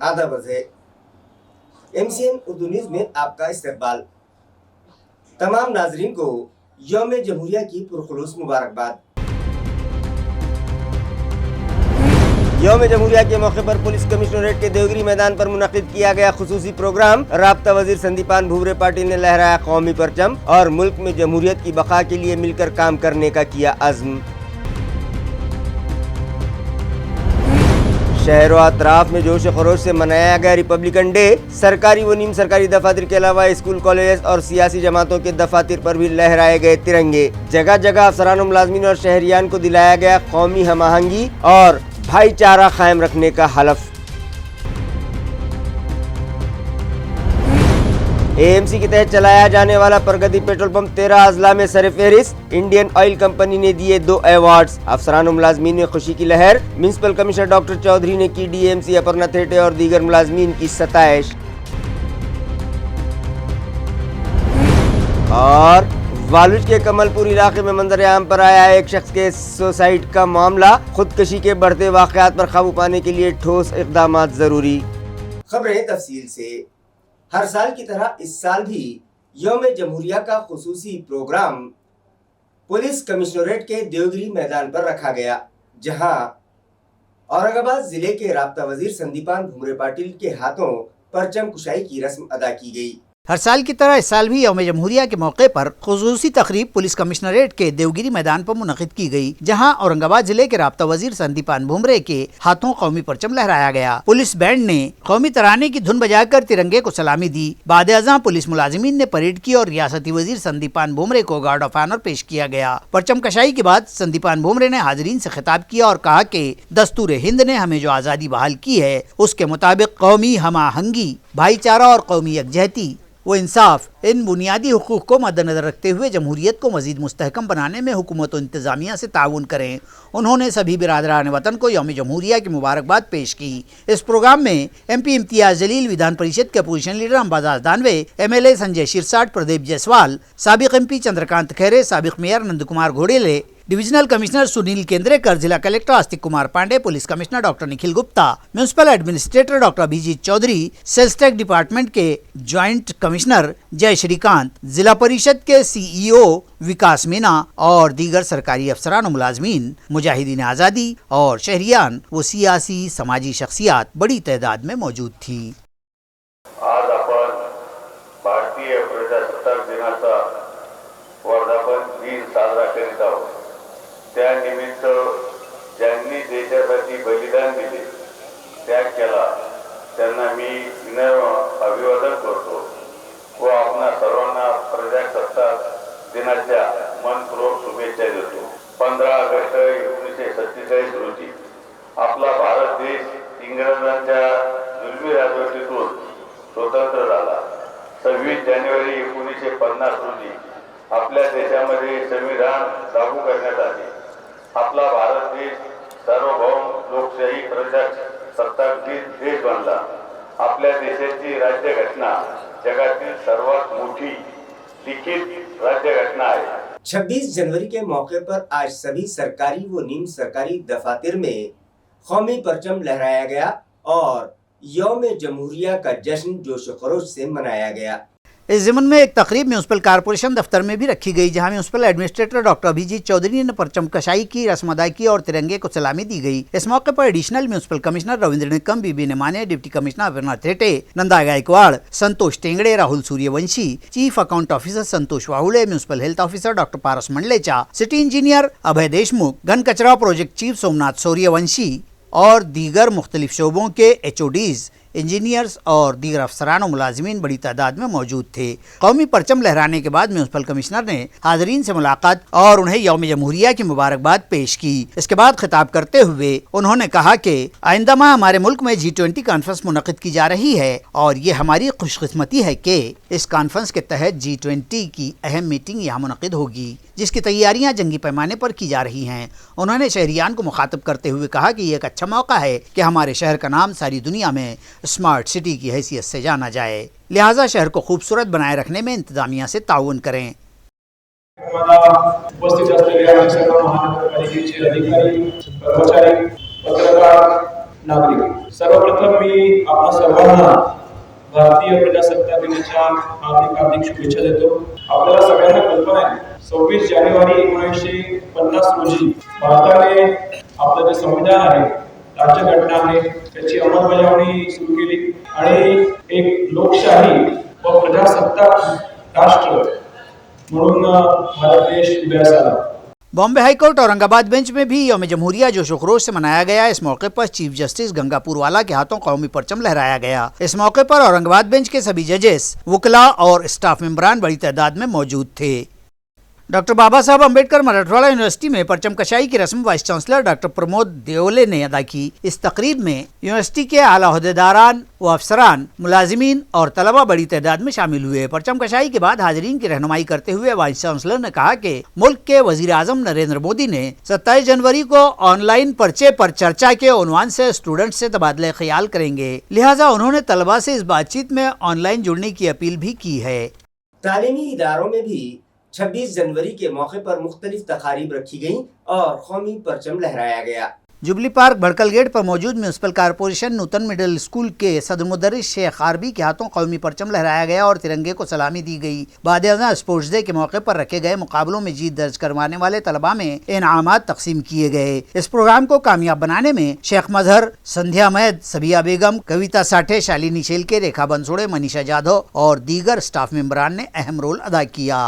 आदाब है। MCN Urdu news में आपका इस्तकबाल। तमाम नाजरीन को यौम जमहूरिया की पुरखुलूस मुबारकबाद। यौम जमहूरिया के मौके पर पुलिस कमिश्नरेट के देवगिरी मैदान पर मुनक्किद किया गया खुसूसी प्रोग्राम। राब्ता वजीर संदीपान भुमरे पाटिल ने लहराया कौमी परचम और मुल्क में जमहूरियत की बका के लिए मिलकर काम करने का किया अज़्म। शहर व अतराफ में जोश खरोश से मनाया गया रिपब्लिकन डे। सरकारी व नीम सरकारी दफातर के अलावा स्कूल, कॉलेज और सियासी जमातों के दफातर पर भी लहराए गए तिरंगे। जगह जगह अफसरान, मुलाजमीन और शहरियान को दिलाया गया कौमी हमआहंगी और भाईचारा कायम रखने का हलफ। AMC के तहत चलाया जाने वाला प्रगति पेट्रोल पंप 13 अजला में सरफहरिस्त। इंडियन ऑयल कंपनी ने दिए 2 अवार्ड्स। अफसरान और मुलाजमीन में खुशी की लहर। म्युनिसिपल कमिश्नर डॉक्टर चौधरी ने की DMC, अपर्णा थेटे और दीगर मुलाजमीन की सताइश। और वालुज के कमलपुर इलाके में मंजर आम पर आया एक शख्स के सुसाइड का मामला। खुदकशी के बढ़ते वाक़यात पर काबू पाने के लिए ठोस इक़दाम जरूरी। खबरें तफसील से। हर साल की तरह इस साल भी यौम जमहूरिया का खुसूसी प्रोग्राम पुलिस कमिश्नरेट के देवगिरी मैदान पर रखा गया, जहां औरंगाबाद जिले के राब्ता वजीर संदीपान भुमरे पाटिल के हाथों परचम कुशाई की रस्म अदा की गई। हर साल की तरह इस साल भी यौम जमहूरिया के मौके पर खुसूसी तकरीब पुलिस कमिश्नरेट के देवगिरी मैदान पर मुनक्किद की गई, जहां औरंगाबाद जिले के राब्ता वजीर संदीपान भुमरे के हाथों कौमी परचम लहराया गया। पुलिस बैंड ने कौमी तराने की धुन बजाकर तिरंगे को सलामी दी। बाद-ए-आज़ां पुलिस मुलाजिमीन ने परेड की और रियासती वजीर संदीपान भुमरे को गार्ड ऑफ ऑनर पेश किया गया। परचम कशाई के बाद संदीपान भुमरे ने हाजिरीन से खिताब किया और कहा कि दस्तूर हिंद ने हमें जो आज़ादी बहाल की है, उसके मुताबिक कौमी हमआहंगी, भाईचारा और कौमी यकजहती वो इंसाफ, इन बुनियादी हुकूक को मद्देनजर रखते हुए जमहूरियत को मजीद मुस्तहकम बनाने में हुकूमत और इंतजामिया से ताउन करें। उन्होंने सभी बिरादरान वतन को यौम जमहूरिया की मुबारकबाद पेश की। इस प्रोग्राम में MP इम्तियाज जलील, विधान परिषद के opposition leader Ambadas Danve, MLA Sanjay Shirsat, Pradeep Jaiswal, साबिक MP चंद्रकांत खैरे, साबिक mayor Nand Kumar Ghodele, divisional commissioner Sunil Kendrekar, जिला collector Astik Kumar Pandey, police commissioner doctor Nikhil Gupta, municipal administrator doctor Abhijeet Chaudhary, sales tax department के ज्वाइंट कमिश्नर जय श्रीकांत, जिला परिषद के CEO विकास मीना और दीगर सरकारी अफसरान और मुलाजमीन, मुजाहिदीन आज़ादी और शहरियान व सियासी समाजी शख्सियात बड़ी तादाद में मौजूद थी। आज आपण भारतीय प्रजासत्ताक दिनाचा वर्धापन दिन साजरा करीत आहोत। त्यानिमित्त ज्यांनी देशासाठी बलिदान दिले, त्याग केला, त्यांना मी विनम्र अभिवादन करतो व आपणा सर्वांना प्रजासत्ताक दिनाच्या मनपूर्वक शुभेच्छा देतो। 15 ऑगस्ट 1947 रोजी आपला भारत देश इंग्रजांच्या जुलमी राजवटीतून स्वतंत्र झाला। 26 जानेवारी 1950 रोजी आपल्या देशामध्ये संविधान लागू करण्यात आले। आपला भारत देश सार्वभौम लोकशाही प्रजासत्ताक देश बनला। आपल्या देशाची राज्यघटना जगातील सर्वात मोठी लिखित राज्यघटना आहे। 26 जनवरी के मौके पर आज सभी सरकारी व नीम सरकारी दफातर में कौमी परचम लहराया गया और यौम जमहूरिया का जश्न जोश खरोश से मनाया गया। इस ज़िमन में एक तकरीब म्युनिसिपल कॉरपोरेशन दफ्तर में भी रखी गई, जहां municipal administrator doctor Abhijeet Chaudhary ने परचम कशाई की रस्म अदा की और तिरंगे को सलामी दी गई। इस मौके पर additional municipal commissioner Ravindra Nikam, B B Nemane, deputy commissioner Aparna Thete, Nanda Gaikwad, Santosh Tengde, Rahul Suryavanshi, chief account officer Santosh Wahule, municipal health officer doctor Paras Mandlecha, city engineer Abhay Deshmukh, घन कचरा प्रोजेक्ट चीफ सोमनाथ सूर्यवंशी और दीगर मुख्तलिफ शोबों के HODs, इंजीनियर्स और दीगर अफसरान और मुलाजिमीन बड़ी तादाद में मौजूद थे। कौमी परचम लहराने के बाद म्युनिसिपल कमिश्नर ने हाज़रीन से मुलाकात और उन्हें यौम जमहूरिया की मुबारकबाद पेश की। इसके बाद खिताब करते हुए उन्होंने कहा कि आइंदा माह हमारे मुल्क में G20 कॉन्फ्रेंस मुनक़िद की जा रही है और ये हमारी खुशकिस्मती है कि इस कॉन्फ्रेंस के तहत G20 की अहम मीटिंग यहाँ मुनक़िद होगी, जिसकी तैयारियाँ जंगी पैमाने पर की जा रही हैं। उन्होंने शहरियान को मुखातब करते हुए कहा कि ये एक अच्छा मौका है कि हमारे शहर का नाम सारी दुनिया में स्मार्ट सिटी की हैसियत से जाना जाए, लिहाजा शहर को खूबसूरत बनाए रखने में इंतजामिया से ताउन करें। उपस्थित असलेल्या महानगरपालिकेचे अधिकारी, कर्मचारी, पत्रकार नागरिक, सर्वप्रथम मी आपल्या सर्वांना भारतीय प्रजासत्ताक दिनाच्या हार्दिक शुभेच्छा देतो. आपल्याला सगळ्यांना कल्पना आहे 26 जानेवारी 1950 रोजी भारताने आपलं जे संविधान आहे, राज्यघटना आहे, त्याची अंमलबजावणी सुरू केली आणि एक लोकशाही व प्रजासत्ताक राष्ट्र म्हणून भारत देश उदयास आला. बॉम्बे हाईकोर्ट औरंगाबाद बेंच में भी यौम जमहूरिया जोश खरोश से मनाया गया। इस मौके पर चीफ जस्टिस गंगापुरवाला के हाथों कौमी परचम लहराया गया। इस मौके पर औरंगाबाद बेंच के सभी जजेस, वकला और स्टाफ मेंबरान बड़ी तादाद में मौजूद थे। डॉक्टर बाबा साहब अम्बेडकर मराठवाड़ा यूनिवर्सिटी में परचम कशाई की रस्म वाइस चांसलर डॉक्टर प्रमोद देओले ने अदा की। इस तकरीब में यूनिवर्सिटी के आला ओहदेदारान व अफसरान, मुलाजिमीन और तलबा बड़ी तादाद में शामिल हुए। परचम कशाई के बाद हाजरीन की रहनुमाई करते हुए वाइस चांसलर ने कहा कि मुल्क के वजीर आजम नरेंद्र मोदी ने 27 जनवरी को ऑनलाइन पर्चे पर चर्चा के उन्वान से स्टूडेंट से तबादला ख्याल करेंगे, लिहाजा उन्होंने तलबा से इस बातचीत में ऑनलाइन जुड़ने की अपील भी की है। तालीमी इदारों में भी 26 जनवरी के मौके पर मुख्तलिफ तकारीब रखी गईं और कौमी परचम लहराया गया। जुबली पार्क भड़कल गेट पर मौजूद म्यूनसिपल कारपोरेशन नूतन मिडिल स्कूल के सदर मुदर्रिस शेख आरबी के हाथों कौमी परचम लहराया गया और तिरंगे को सलामी दी गई। बाद स्पोर्ट्स डे के मौके पर रखे गए मुकाबलों में जीत दर्ज करवाने वाले तलबा में इनामात तकसीम किए गए। इस प्रोग्राम को कामयाब बनाने में शेख मजहर, संध्या मैद, सबिया बेगम, कविता साठे, शालिनी शेलके, रेखा बंसोड़े, मनीषा जाधव और दीगर स्टाफ मेंबरान ने अहम रोल अदा किया।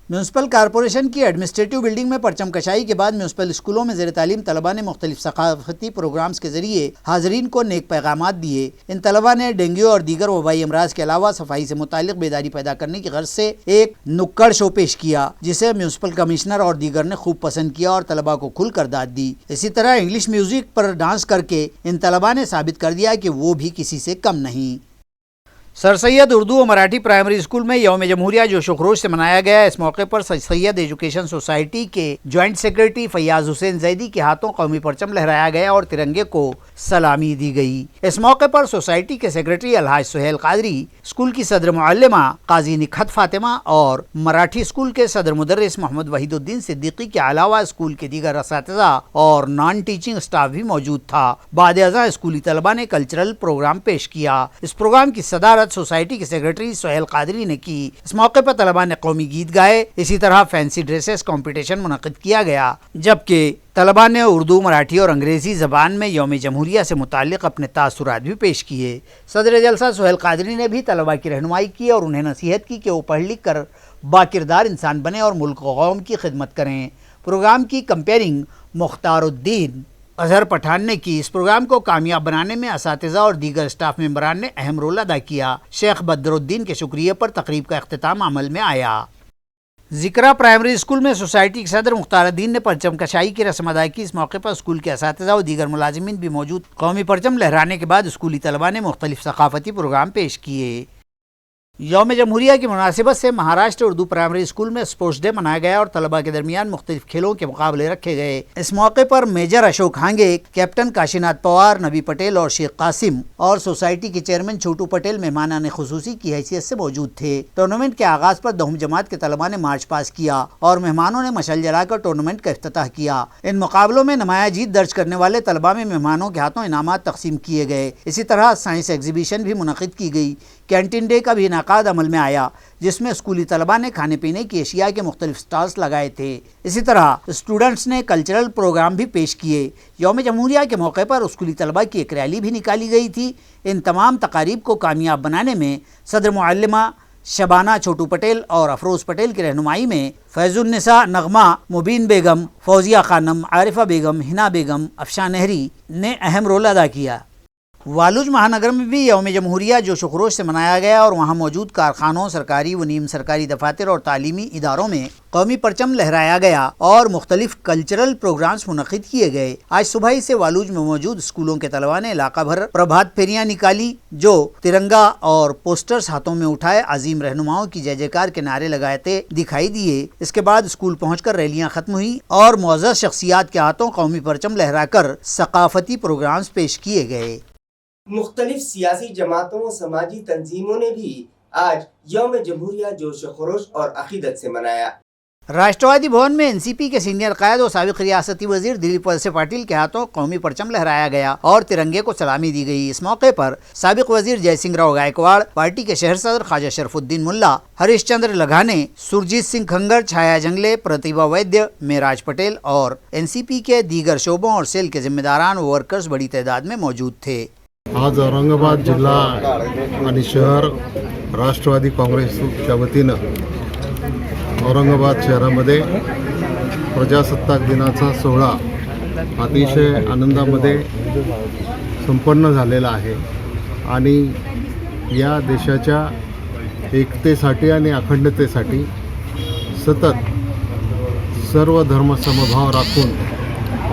म्यूनसिपल कारपोरेशन की एडमिनिस्ट्रेटिव बिल्डिंग में परचम कशाई के बाद म्यूनसिपल स्कूलों में ज़ेर तालीम तलबा ने मुख्तलिफ सकाफती प्रोग्राम्स के जरिए हाजरीन को नेक पैगामात दिए। इन तलबा ने डेंगू और दीगर वबाई अमराज के अलावा सफाई से मुतालिक बेदारी पैदा करने की गर्ज से एक नुक्कड़ शो पेश किया, जिसे म्यूनसिपल कमिश्नर और दीगर ने खूब पसंद किया और तलबा को खुलकर दाद दी। इसी तरह इंग्लिश म्यूजिक पर डांस करके इन तलबा ने साबित कर दिया कि वो भी किसी से कम नहीं। सर सैयद उर्दू और मराठी प्राइमरी स्कूल में यौम जमहूरिया जोश खरोश से मनाया गया। इस मौके पर सर सैयद एजुकेशन सोसाइटी के ज्वाइंट सेक्रेटरी फैयाज हुसैन जैदी के हाथों कौमी परचम लहराया गया और तिरंगे को सलामी दी गई। इस मौके पर सोसाइटी के सेक्रेटरी अलहाज सुहेल कादरी, स्कूल की सदर मुअल्लिमा काजी निखत फातिमा और मराठी स्कूल के सदर मुदर्रिस मोहम्मद वहीदुद्दीन सिद्दीकी के अलावा स्कूल के दीगर असातिज़ा और नॉन टीचिंग स्टाफ भी मौजूद था। बाद स्कूली तलबा ने कल्चरल प्रोग्राम पेश किया। इस प्रोग्राम की सदारत सोसाइटी के सेक्रेटरी सुहेल कादरी ने की। इस मौके पर तलबा ने कौमी गीत गाए। इसी तरह फैंसी ड्रेसेस कंपटीशन मुनक़िद किया गया, जबकि तलबा ने उर्दू, मराठी और अंग्रेज़ी ज़बान में यौम जमहूरिया से मुताल्लिक़ अपने तासुरात भी पेश किए। सदर जलसा सुहेल कादरी ने भी तलबा की रहनुमाई की और उन्हें नसीहत की कि वो पढ़ लिख कर बाकिरदार इंसान बने और मुल्क व कौम की खिदमत करें। प्रोग्राम की कंपेयरिंग मुख्तारुद्दीन अजहर पठान ने की। इस प्रोग्राम को कामयाब बनाने में असातिज़ा और दीगर स्टाफ मेंबरान ने अहम रोल अदा किया। शेख बदरुद्दीन के शुक्रिया पर तकरीब का अख्तिताम अमल में आया। जिक्रा प्राइमरी स्कूल में सोसाइटी के सदर मुख्तारुद्दीन ने परचम कशाई की रस्म अदा की। इस मौके पर स्कूल के असातिज़ा और दीगर मुलाजिमीन भी मौजूद। कौमी परचम लहराने के बाद स्कूली तलबा ने मुख्तलिफ सकाफती प्रोग्राम पेश किए। यौम जमहूरिया की मुनासिबत से महाराष्ट्र उर्दू प्राइमरी स्कूल में स्पोर्ट्स डे मनाया गया और तलबा के दरमियान मुख्तलिफ खेलों के मुकाबले रखे गए। इस मौके पर मेजर अशोक हांगे, कैप्टन काशीनाथ पवार, नबी पटेल और शेख कासिम और सोसाइटी के चेयरमैन छोटू पटेल मेहमानान खुसूसी की हैसियत से मौजूद थे। टूर्नामेंट के आगाज पर 10वीं जमात के तलबा ने मार्च पास किया और मेहमानों ने मशल जलाकर टूर्नामेंट का इफ्तिताह किया। इन मुकाबलों में नुमाया जीत दर्ज करने वाले तलबा में मेहमानों के हाथों इनामात तकसीम किए गए। इसी तरह साइंस एग्जीबिशन भी मुनक़िद की गई। कैंटीन डे का भी इनाकाद अमल में आया, जिसमें स्कूली तलबा ने खाने पीने की अशिया के मुख्तलिफ स्टॉल्स लगाए थे। इसी तरह स्टूडेंट्स ने कल्चरल प्रोग्राम भी पेश किए। यौम जमहूरिया के मौके पर स्कूली तलबा की एक रैली भी निकाली गई थी। इन तमाम तकारीब को कामयाब बनाने में सदर मुअल्लिमा शबाना छोटू पटेल और अफरोज़ पटेल की रहनुमाई में फैज़ुन्निसा, नगमा, मुबीन बेगम, फौजिया खानम, आरिफा बेगम, हिना बेगम, अफशा नहरी ने अहम रोल अदा किया। वालूज महानगर में भी यौम जमहूरिया जोश खरोश से मनाया गया और वहाँ मौजूद कारखानों, सरकारी व नीम सरकारी दफातर और तालीमी इदारों में कौमी परचम लहराया गया और मुख्तलिफ कल्चरल प्रोग्राम्स मुनक़िद किए गए। आज सुबह ही से वालूज में मौजूद स्कूलों के तलबा ने इलाका भर प्रभात फेरियाँ निकाली, जो तिरंगा और पोस्टर्स हाथों में उठाए अजीम रहनुमाओं की जय जयकार के नारे लगाते दिखाई दिए। इसके बाद स्कूल पहुँचकर रैलियाँ खत्म हुई और मुअज़्ज़ज़ शख्सियात के हाथों कौमी परचम लहराकर सकाफती प्रोग्राम्स पेश किए गए। मुख्तलिफ सियासी जमातों व समाजी तंजीमों ने भी आज यौम जमहूरिया जोश खरोश और अकीदत से मनाया। राष्ट्रवादी भवन में एनसीपी के सीनियर कायद और साबिक रियासती वजीर दिलीप वलसे पाटिल के हाथों कौमी परचम लहराया गया और तिरंगे को सलामी दी गई। इस मौके पर साबिक वजीर जयसिंह राव गायकवाड़, पार्टी के शहर सदर ख्वाजा शरफुद्दीन मुल्ला, हरीश चंद्र लगाने, सुरजीत सिंह खंगर, छाया जंगले, प्रतिभा वैद्य, मेराज पटेल और एनसीपी के दीगर शोबों और सेल के जिम्मेदारान व वर्कर्स बड़ी तादाद में मौजूद थे। आज औरंगाबाद जिल्हा आणि शहर राष्ट्रवादी काँग्रेसच्या वतीनं औरंगाबाद शहरामध्ये प्रजासत्ताक दिनाचा सोहळा अतिशय आनंदामध्ये संपन्न झालेला आहे आणि या देशाच्या एकतेसाठी आणि अखंडतेसाठी सतत सर्व धर्मसमभाव राखून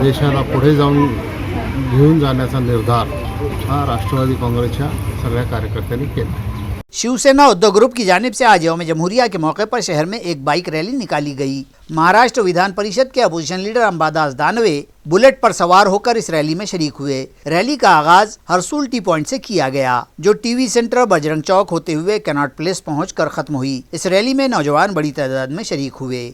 देशाला पुढे जाऊन घेऊन जाण्याचा निर्धार हा राष्ट्रवादी काँग्रेसच्या सगळ्या कार्यकर्त्यांनी केला। शिवसेना उद्योग ग्रुप की जानिब से आज यौम जमहूरिया के मौके पर शहर में एक बाइक रैली निकाली गई। महाराष्ट्र विधान परिषद के opposition leader Ambadas Danve bullet पर सवार होकर इस रैली में शरीक हुए। रैली का आगाज हरसूल टी पॉइंट से किया गया, जो टीवी सेंटर बजरंग चौक होते हुए कैनॉट प्लेस पहुंचकर खत्म हुई। इस रैली में नौजवान बड़ी तादाद में शरीक हुए।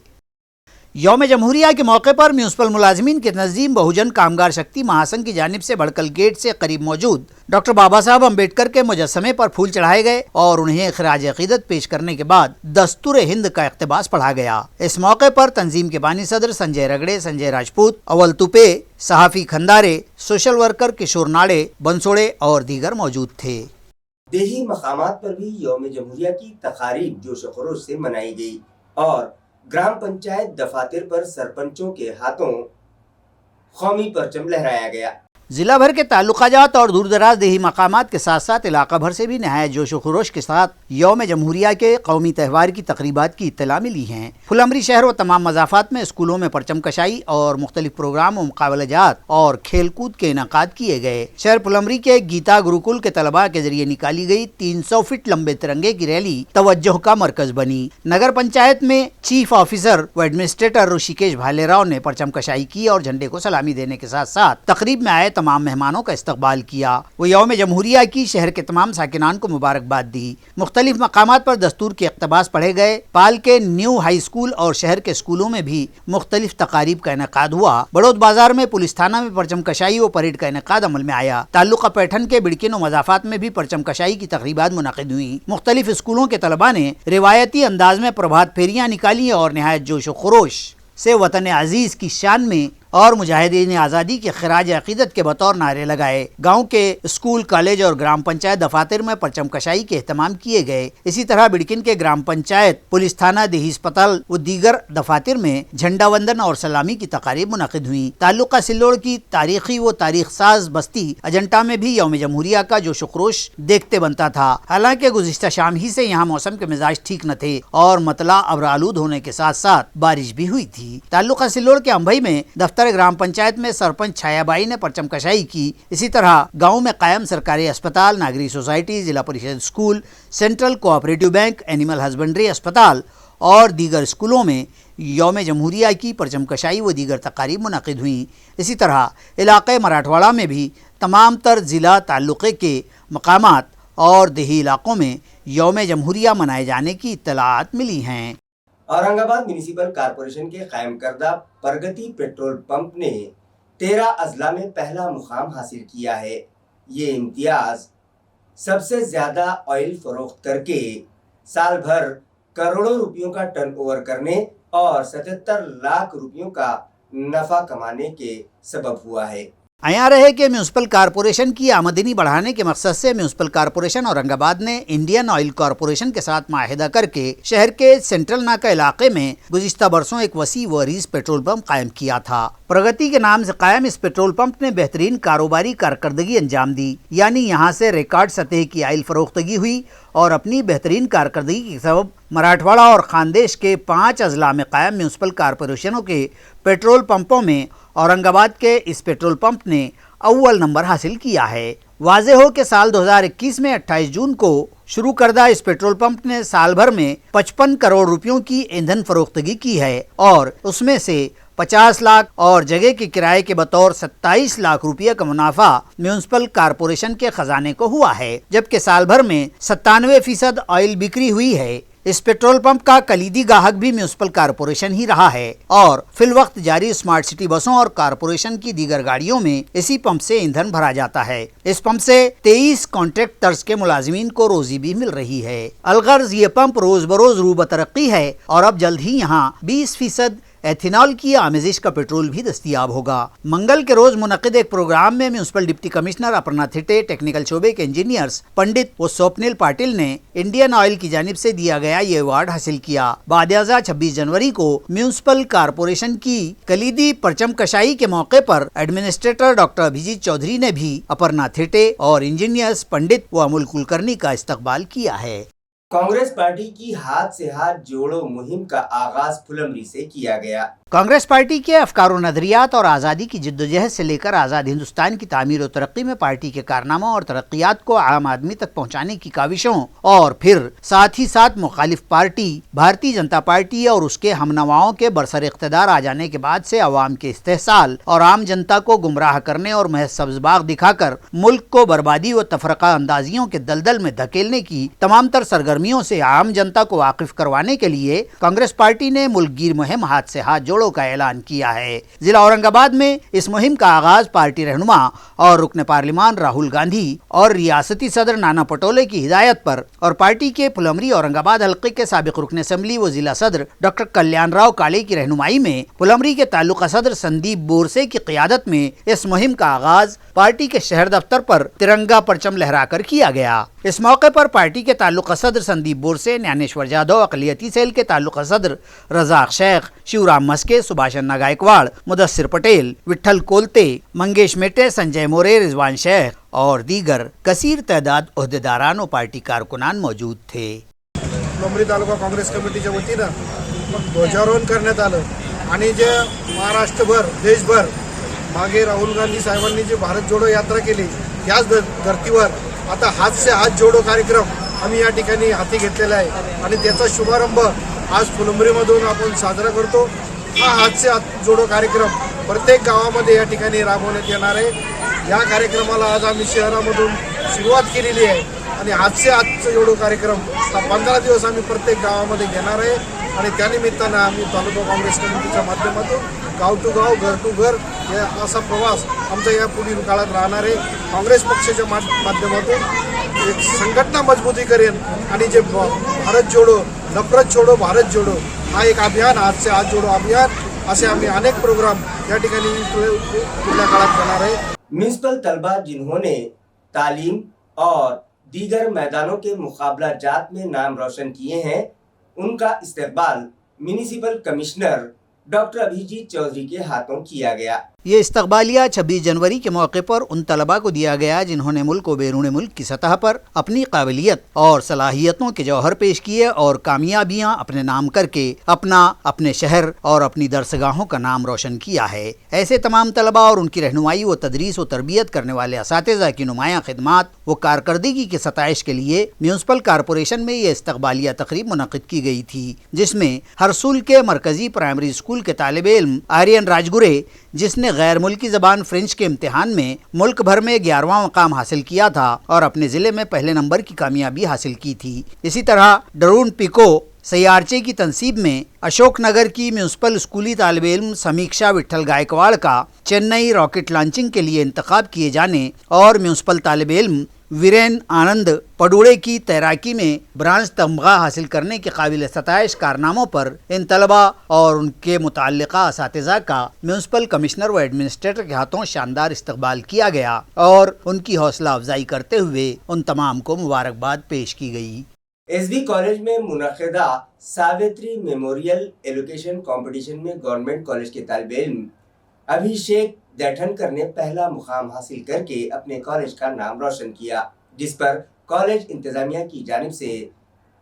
यौम जमहूरिया के मौके पर म्यूनसिपल मुलाजिमीन के तंजीम बहुजन कामगार शक्ति महासंघ की जानिब से भड़कल गेट से करीब मौजूद डॉक्टर बाबा साहब अम्बेडकर के मुजस्समे पर फूल चढ़ाए गए और उन्हें खिराज अकीदत पेश करने के बाद दस्तूर हिंद का इक़्तिबास पढ़ा गया। इस मौके पर तंजीम के बानी सदर संजय रगड़े, संजय राजपूत, अवल तुपे, सहाफ़ी खंदारे, सोशल वर्कर किशोर नाड़े, बंसोड़े और दीगर मौजूद थे। देही मकामात पर भी यौम जमहूरिया की तकारीब जोश खरोश से मनाई गई और ग्राम पंचायत दफातर पर सरपंचों के हाथों कौमी परचम लहराया गया। जिला भर के ताल्लुकाजात और दूर दराज देही मकामात के साथ साथ इलाका भर से भी नहायत जोश व खरोश के साथ यौम जमहूरिया के कौमी त्यौहार की तकरीबात की इत्तला मिली हैं। फुलमरी शहर व तमाम मज़ाफ़ात में स्कूलों में परचम कशाई और मुख्तलिफ प्रोग्राम व मुकाबलाजात और खेल कूद के इनकाद किए गए। शहर फुलमरी के गीता गुरुकुल के तलबा के जरिए निकाली गई 300 फीट लंबे तिरंगे की रैली तवज्जो का मरकज बनी। नगर पंचायत में चीफ ऑफिसर व एडमिनिस्ट्रेटर ऋषिकेश भालेराव ने परचम कशाई की और झंडे को सलामी देने के साथ साथ तकरीब में आए तमाम मेहमानों का इस्तकबाल किया। वो यौम जमहूरिया की शहर के तमाम साकिनान को मुबारकबाद दी। मुख्तलिफ मकामात पर दस्तूर के इक़्तिबास पढ़े गए। पाल के न्यू हाई स्कूल और शहर के स्कूलों में भी मुख्तलिफ तकारीब का इनेकाद हुआ। बड़ौद बाजार में पुलिस थाना में परचम कशाई व परेड का इनेकाद अमल में आया। ताल्लुका पैठन के बिड़किन व मज़ाफ़ात में भी परचम कशाई की तकरीबात मुनक़िद हुई। मुख्तलिफ स्कूलों के तलबा ने रिवायती अंदाज में प्रभात फेरियाँ निकाली और नहायत जोश व खरोश से वतन अजीज़ की शान में और मुजाहिदीन आज़ादी के खिराज अकीदत के बतौर नारे लगाए। गांव के स्कूल, कॉलेज और ग्राम पंचायत दफातर में परचम कशाई के एहतमाम किए गए। इसी तरह बिड़किन के ग्राम पंचायत, पुलिस थाना, देही अस्पताल व दीगर दफातर में झंडा वंदन और सलामी की तकारीब मुनक़िद हुई। ताल्लुका सिल्लोड़ की तारीखी व तारीख साज बस्ती अजंटा में भी यौम जमहूरिया का जोश व खरोश देखते बनता था। हालांकि गुज़िश्ता शाम ही से यहाँ मौसम के मिजाज ठीक न थे और मतला अब्र आलूद होने के साथ साथ बारिश भी हुई थी। ताल्लुका सिल्लोड़ के अंभई में दफ्तर ग्राम पंचायत में सरपंच छायाबाई ने परचम कशाई की। इसी तरह गांव में कायम सरकारी अस्पताल, नागरिक सोसाइटी, जिला परिषद school, central cooperative bank, animal husbandry अस्पताल और दीगर स्कूलों में यौम जमहूरिया की परचम कशाई व दीगर तकारीब मुनक़िद हुई। इसी तरह इलाक़े मराठवाड़ा में भी तमाम तर ज़िला ताल्लुक़े के मकामात और देही इलाक़ों में यौम जमहूरिया मनाए जाने की इत्तलाआत मिली हैं। औरंगाबाद म्यूनिसिपल कॉरपोरेशन के कायम करदा प्रगति पेट्रोल पंप ने 13 अजला में पहला मुकाम हासिल किया है। ये इम्तियाज सबसे ज्यादा ऑयल फरोख्त करके साल भर करोड़ों रुपयों का टर्नओवर करने और 77 लाख रुपयों का नफा कमाने के सबब हुआ है। आया रहे कि म्यूनसिपल कॉरपोरेशन की आमदनी बढ़ाने के मकसद से म्यूनसिपल कॉरपोरेशन औरंगाबाद ने इंडियन ऑयल कॉरपोरेशन के साथ माहिदा करके शहर के सेंट्रल नाका इलाके में गुज़िश्ता बरसों एक वसी व अरीज़ पेट्रोल पंप कायम किया था। प्रगति के नाम से कायम इस पेट्रोल पंप ने बेहतरीन कारोबारी कारकर्दगी अंजाम दी, यानी यहाँ से रिकॉर्ड सतह की आयल फरोख्तगी हुई और अपनी बेहतरीन कारकर्दगी के सबब मराठवाड़ा और खानदेश के 5 अजला में कायम म्यूनसिपल कॉरपोरेशनों के पेट्रोल पंपों में औरंगाबाद के इस पेट्रोल पंप ने अव्वल नंबर हासिल किया है। वाज़ेह हो कि साल 2021 में 28 जून को शुरू करदा इस पेट्रोल पंप ने साल भर में 55 करोड़ रुपयों की ईंधन फरोख्तगी की है और उसमें से 50 लाख और जगह के किराए के बतौर 27 लाख रुपये का मुनाफा म्यूनसिपल कॉरपोरेशन के खजाने को हुआ है, जबकि साल भर में 97% ऑयल बिक्री हुई है। इस पेट्रोल पंप का कलीदी ग्राहक भी म्यूनिसिपल कारपोरेशन ही रहा है और फिलवक्त जारी स्मार्ट सिटी बसों और कारपोरेशन की दीगर गाड़ियों में इसी पंप से ईंधन भरा जाता है। इस पंप से 23 कॉन्ट्रैक्ट तर्ज के मुलाजिमीन को रोजी भी मिल रही है। अलगर्ज ये पंप रोज बरोज रूब तरक्की है और अब जल्द ही यहाँ 20% एथेनॉल की आमेजिश का पेट्रोल भी दस्तयाब होगा। मंगल के रोज मुनक्किद एक प्रोग्राम में municipal deputy commissioner Aparna Thite, technical शोबे के इंजीनियर्स पंडित व स्वप्निल पाटिल ने इंडियन ऑयल की जानिब से दिया गया ये अवार्ड हासिल किया। बादयाजा 26 जनवरी को म्यूनिसिपल कारपोरेशन की कलीदी परचम कशाई के मौके पर एडमिनिस्ट्रेटर डॉक्टर अभिजीत चौधरी ने भी अपर्णा थिटे और इंजीनियर्स पंडित व अमूल कुलकर्णी का इस्तकबाल किया है। कांग्रेस पार्टी की हाथ से हाथ जोड़ो मुहिम का आगाज फुलमरी से किया गया। कांग्रेस पार्टी के अफकार व नजरियात और आज़ादी की जिद्दोजहद से लेकर आज़ाद हिंदुस्तान की तामीर और तरक्की में पार्टी के कारनामों और तरक्कियात को आम आदमी तक पहुंचाने की काविशों और फिर साथ ही साथ मुखालिफ पार्टी भारतीय जनता पार्टी और उसके हमनवाओं के बरसर इख्तिदार आ जाने के बाद से अवाम के इस्तेहसाल और आम जनता को गुमराह करने और महज सब्ज़बाग दिखाकर मुल्क को बर्बादी व तफरका अंदाजियों के दलदल में धकेलने की तमाम तर सरगर्मियों से आम जनता को वाकिफ करवाने के लिए कांग्रेस पार्टी ने मुल्कगीर मुहिम हाथ से हाथ जोड़ो का ऐलान किया है। जिला औरंगाबाद में इस मुहिम का आगाज पार्टी रहनुमा और रुकन पार्लिमान राहुल गांधी और रियासती सदर नाना पटोले की हिदायत पर और पार्टी के फुलमरी औरंगाबाद हल्के के साबिक रुकन असेंबली व जिला सदर डॉक्टर कल्याण राव काले की रहनुमाई में फुलमरी के तालुका सदर संदीप बोरसे की क़ियादत में इस मुहिम का आगाज पार्टी के शहर दफ्तर पर तिरंगा परचम लहराकर किया गया। इस मौके पर पार्टी के तालुका सदर संदीप बोरसे, ज्ञानेश्वर जाधव अक़लियती सेल के तालुका सदर रज़ाक शेख, शिवराम मस्के, सुभाष अन्ना गायकवाड़, मुदस्सिर पटेल, विट्ठल कोलते, मंगेश मेटे, संजय मोरे, रिजवान शेख और दीगर कसीर तादाद ओहदेदारान और पार्टी कारकुनान मौजूद थे। फुलंब्री तालुका काँग्रेस कमिटीच्या वतीनं ध्वजारोहण करण्यात आलं आणि जे महाराष्ट्रभर देशभर मागे राहुल गांधी साहेबांनी जी भारत जोडो यात्रा केली त्याच धर्तीवर आता हात से हात जोडो कार्यक्रम आम्ही या ठिकाणी हाती घेतलेला आहे आणि त्याचा शुभारंभ आज फुलंब्रीमधून आपण साजरा करतो। हा हात से हात जोडो कार्यक्रम प्रत्येक गावामध्ये या ठिकाणी राबवण्यात येणार आहे। या कार्यक्रमाला आज आम्ही शहरामधून सुरुवात केलेली आहे आणि हात से हात जोडो कार्यक्रम हा 15 दिवस आम्ही प्रत्येक गावामध्ये घेणार आहे आणि त्यानिमित्तानं आम्ही तालुका काँग्रेस कमिटीच्या माध्यमातून गाव टू गाव, घर टू घर या असा प्रवास आमचा या पुढील काळात राहणार आहे। काँग्रेस पक्षाच्या माध्यमातून एक संघटना मजबूती करेन आणि जे भारत जोडो, नफरत छोडो, भारत जोडो हा एक अभियान, हात से हात जोडो अभियान, असे आम्ही अनेक प्रोग्राम या ठिकाणी पुढल्या काळात करणार आहे। म्यूनिसिपल तलबा जिन्होंने तालीम और दीगर मैदानों के मुकाबला जात में नाम रोशन किए हैं, उनका इस्तकबाल municipal commissioner doctor Abhijeet Chaudhary के हाथों किया गया। ये इस्तकबालिया 26 जनवरी के मौके पर उन तलबा को दिया गया जिन्होंने मुल्क व बैरून मुल्क की सतह पर अपनी काबिलियत और सलाहियतों के जौहर पेश किए और कामयाबियां अपने नाम करके अपने शहर और अपनी दरसगाहों का नाम रोशन किया है। ऐसे तमाम तलबा और उनकी रहनुमाई व तदरीस व तरबियत करने वाले असातिज़ा की नुमायाँ खिदमात व कारकर्दगी की सताइश के लिए म्यूनिसिपल कारपोरेशन में ये इस्तकबालिया तकरीब मुनक़िद की गई थी, जिसमें हरसूल के मरकजी प्राइमरी स्कूल के तालिब इल्म आर्यन राजगुरे, जिसने गैर मुल्की ज़बान फ्रेंच के इम्तिहान में मुल्क भर में 11वां मकाम हासिल किया था और अपने ज़िले में पहले नंबर की कामयाबी हासिल की थी। इसी तरह डरून पिको सयारचे की तनसीब में अशोक नगर की म्यूनिसिपल स्कूली तालिब इल्म समीक्षा विट्ठल गायकवाड़ का चेन्नई रॉकेट लॉन्चिंग के लिए इंतखाब किए जाने और म्यूनिसिपल तालिब इल्म वीरेन आनंद पडुड़े की तैराकी में ब्रांज तमगा हासिल करने के काबिल सताइश कारनामों पर इन तलबा और उनके मुताल्लिका असातिज़ा का म्यूनिसिपल कमिश्नर व एडमिनिस्ट्रेटर के हाथों शानदार इस्तकबाल किया गया और उनकी हौसला अफजाई करते हुए उन तमाम को मुबारकबाद पेश की गई। एसबी कॉलेज में मुनक़िदा सावित्री मेमोरियल एजुकेशन कंपटीशन में गवर्नमेंट कॉलेज के तालिब इल्म अभिषेक दैठनकर ने पहला मुकाम हासिल करके अपने कॉलेज का नाम रोशन किया, जिस पर कॉलेज इंतजामिया की जानिब से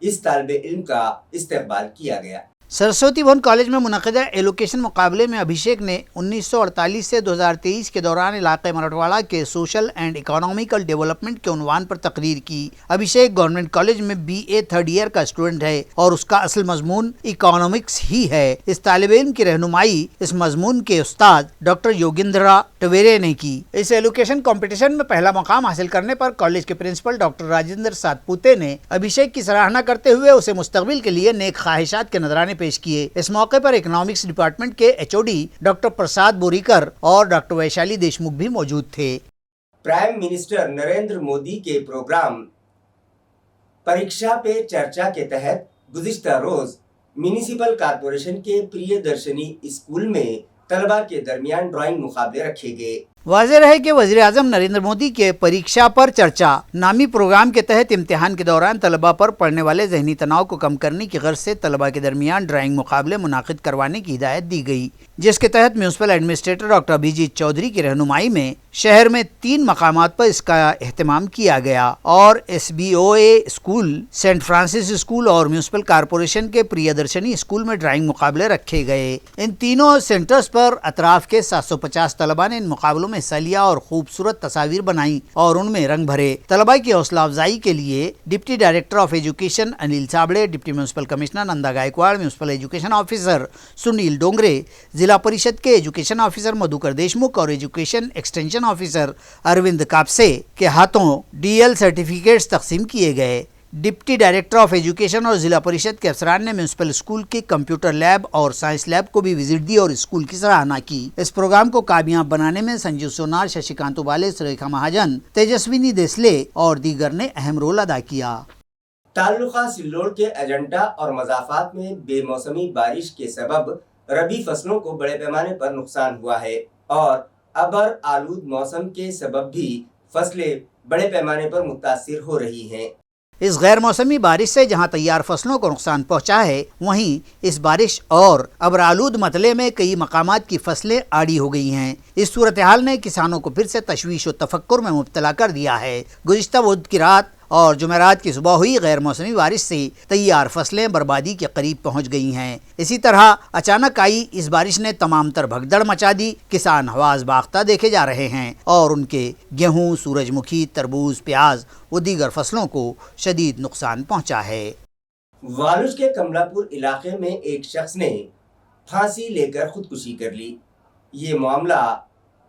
इस तालिब इल्म का इस्तकबाल किया गया। सरस्वती भवन कॉलेज में मुनक़िदा एलोकेशन मुकाबले में अभिषेक ने 1948 से 2023 के दौरान इलाके मराठवाड़ा के सोशल एंड इकोनॉमिकल डेवलपमेंट के उन्वान पर तकरीर की। अभिषेक गवर्नमेंट कॉलेज में BA थर्ड ईयर का स्टूडेंट है और उसका असल मजमून इकोनॉमिक्स ही है। इस तालिब इल्म की रहनुमाई इस मजमून के उस्ताद डॉक्टर योगिंद्रा टवेरे ने की। इस एलोकेशन कॉम्पिटिशन में पहला मुकाम हासिल करने पर कॉलेज के प्रिंसिपल डॉक्टर राजेंद्र सातपुते ने अभिषेक की सराहना करते हुए उसे मुस्तकबिल के लिए नेक ख्वाहिशात के नजराने पेश किए। इस मौके पर इकोनॉमिक्स डिपार्टमेंट के HOD डॉक्टर प्रसाद बोरीकर और डॉक्टर वैशाली देशमुख भी मौजूद थे। प्राइम मिनिस्टर नरेंद्र मोदी के प्रोग्राम परीक्षा पे चर्चा के तहत गुज़िश्ता रोज म्यूनिसिपल कॉरपोरेशन के प्रियदर्शनी स्कूल में तलबा के दरमियान ड्राइंग मुकाबले रखे गए। वाज़ेह रहे कि वज़ीर आज़म नरेंद्र मोदी के परीक्षा पर चर्चा नामी प्रोग्राम के तहत इम्तिहान के दौरान तलबा पर पड़ने वाले जहनी तनाव को कम करने की गर्ज से तलबा के दरमियान ड्राइंग मुकाबले मुनाकिद करवाने की हिदायत दी गई, जिसके तहत municipal administrator doctor Abhijeet Chaudhary की रहनुमाई में शहर में 3 मकामात पर इसका एहतमाम किया गया और SBOA school, Saint Francis school और म्यूनसिपल कॉरपोरेशन के प्रियदर्शनी स्कूल में ड्राइंग मुकाबले रखे गए। इन तीनों सेंटर्स पर अतराफ के 750 तलबा ने इन मुकाबलों में हिस्सा लिया और खूबसूरत तस्वीर बनाई और उनमें रंग भरे। तलबा की हौसला अफजाई के लिए deputy director of education Anil Sabde, deputy municipal commissioner Nanda Gaikwad, municipal education officer Sunil Dongre, Zilla Parishad के एजुकेशन ऑफिसर मधुकर देशमुख और education extension officer Arvind Kapse के हाथों DL सर्टिफिकेट्स तकसीम किए गए। डिप्टी डायरेक्टर ऑफ एजुकेशन और जिला परिषद के अफसरान ने म्यूनसिपल स्कूल की कंप्यूटर लैब और साइंस लैब को भी विजिट दी और स्कूल की सराहना की। इस प्रोग्राम को कामयाब बनाने में संजीव सोनार, शशिकांत उबाले, सुरेखा महाजन, तेजस्विनी देसले और दीगर ने अहम रोल अदा किया। ताल्लुका सिल्लोड़ के अजंटा और मज़ाफात में बेमौसमी बारिश के सबब रबी फसलों को बड़े पैमाने पर नुकसान हुआ है और अबर आलूद मौसम के सबब भी फसलें बड़े पैमाने पर मुतासिर हो रही हैं। इस गैर मौसमी बारिश से जहां तैयार फसलों को नुकसान पहुंचा है, वहीं इस बारिश और अबरालूद मतले में कई मकामात की फसलें आड़ी हो गई हैं। इस सूरत हाल ने किसानों को फिर से तशवीश और तफक्कुर में मुब्तला कर दिया है। गुज़िश्ता बुध की रात और जुमेरात की सुबह हुई गैर मौसमी बारिश से तैयार फसलें बर्बादी के करीब पहुंच गई हैं। इसी तरह अचानक आई इस बारिश ने तमाम तर भगदड़ मचा दी। किसान हवास बाख्ता देखे जा रहे हैं और उनके गेहूं, सूरजमुखी, तरबूज, प्याज व दीगर फसलों को शदीद नुकसान पहुंचा है। वालूज के कमलापुर इलाके में एक शख्स ने फांसी लेकर खुदकुशी कर ली। ये मामला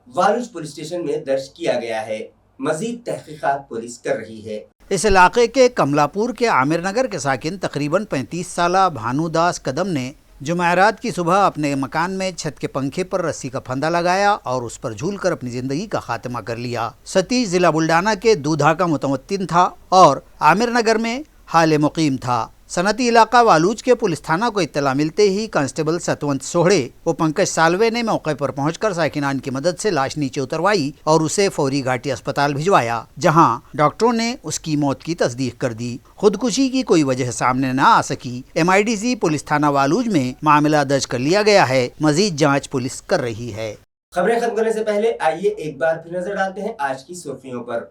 वालूज पुलिस स्टेशन में दर्ज किया गया है। मजीद तहकीकात पुलिस कर रही है। इस इलाके के कमलापुर के आमिर नगर के साकिन तकरीबन 35 साला भानुदास कदम ने जुमेरात की सुबह अपने मकान में छत के पंखे पर रस्सी का फंदा लगाया और उस पर झूलकर अपनी जिंदगी का खात्मा कर लिया। सतीश जिला बुल्डाना के दूधा का मुतमत्तिन था और आमिर नगर में हाल मुकीम था। सनती इलाका वालूज के पुलिस थाना को इत्तला मिलते ही कांस्टेबल सतवंत सोहड़े व पंकज सालवे ने मौके पर पहुंचकर साकिनान की मदद से लाश नीचे उतरवाई और उसे फौरी घाटी अस्पताल भिजवाया, जहां डॉक्टरों ने उसकी मौत की तस्दीक कर दी। खुदकुशी की कोई वजह सामने न आ सकी। MIDC पुलिस थाना वालूज में मामला दर्ज कर लिया गया है। मजीद जाँच पुलिस कर रही है। खबरें खत्म करने से पहले आइए एक बार फिर नजर डालते हैं आज की सुर्खियों पर।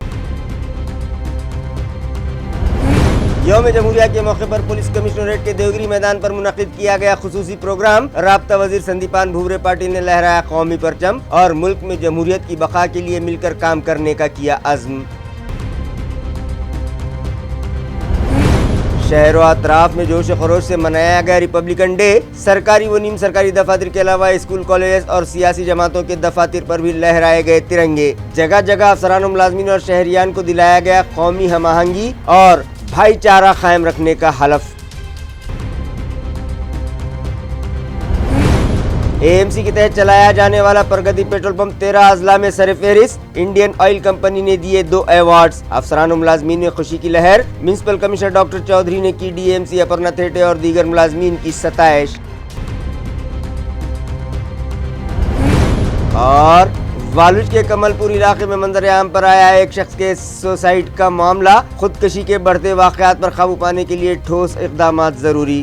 यौम जमहूरिया के मौके पर पुलिस कमिश्नरेट के देवगिरी मैदान पर मुनक़िद किया गया खुसूसी प्रोग्राम। राब्ता वजीर संदीपान भुमरे पाटिल ने लहराया कौमी परचम और मुल्क में जमहूरियत की बका के लिए मिलकर काम करने का किया अज़्म। शहर व अतराफ में जोश खरोश से मनाया गया रिपब्लिकन डे। सरकारी व नीम सरकारी दफातर के अलावा स्कूल, कॉलेज और सियासी जमातों के दफातर पर भी लहराए गए तिरंगे। जगह जगह अफसरान, मुलाजमीन और शहरियान को दिलाया गया कौमी हमआहंगी और भाईचारा कायम रखने का हलफ। AMC के तहत चलाया जाने वाला प्रगति पेट्रोल पंप 13 अजला में सरफहरिस्त। इंडियन ऑयल कंपनी ने दिए 2 अवार्ड्स। अफसरान मुलाजमीन में खुशी की लहर। म्यूनसिपल कमिश्नर डॉक्टर चौधरी ने की DMC अपर्णा थेटे और दीगर मुलाजमीन की सताइश। और वालूज के कमलपुर इलाके में मंजर आम पर आया एक शख्स के सुसाइड का मामला। खुदकशी के बढ़ते वाकयात पर काबू पाने के लिए ठोस इक़दामात जरूरी।